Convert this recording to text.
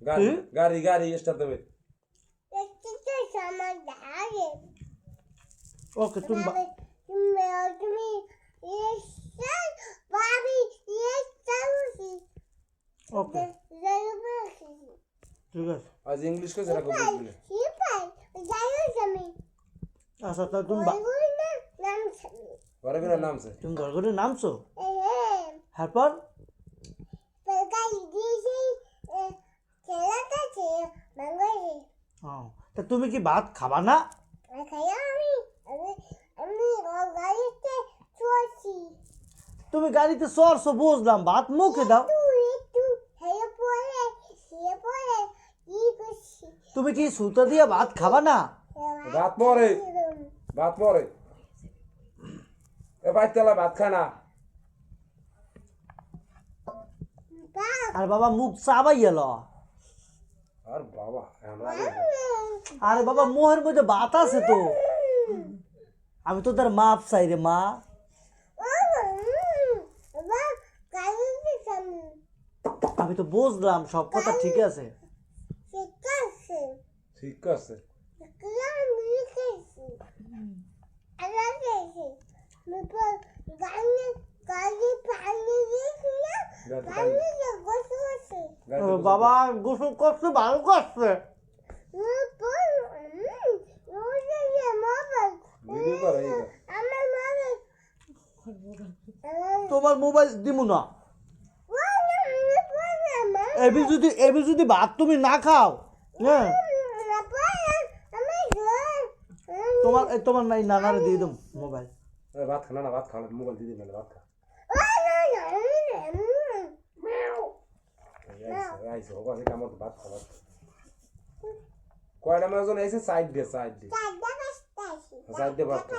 গাড়ি গাড়ি গাড়ি স্টার্ট দেবে ওকে তুমি ওকে ঠিক আছে আজ ইংলিশ কে জরা কই বলবি আচ্ছা তাহলে তুমি বড় করে নাম সে তুমি ঘর করে নামছো তারপর তা তুমি কি ভাত খাবা না তুমি গাড়িতে চড়ছো বুঝলাম ভাত মুখে দাও তুমি কি সুতা দিয়ে ভাত খাবা না ভাত পরে এ বাইতেলা ভাত খানা আর বাবা মুখ চাবাই এলো আর বাবা আরে বাবা মোহের মধ্যে ভাত আছে তো আমি তো তার মাপ চাই রে মা আমি তো বুঝলাম সব কথা ঠিক আছে ঠিক আছে বাবা গোসল করছে ভালো করছে ভিডিও করে তোমার মোবাইল দিমু না এবি যদি ভাত তুমি না খাও হ্যাঁ তোমার নাই নানারে দিয়ে দেবো মোবাইল ভাত খানা না ভাত খাওয়া মোবাইল দিয়ে দিবেন ভাত খা আইসে ও কাছে কামড় ভাত খাওয়া কয়টা মাজন আইসে সাইড দিয়ে ভাত খা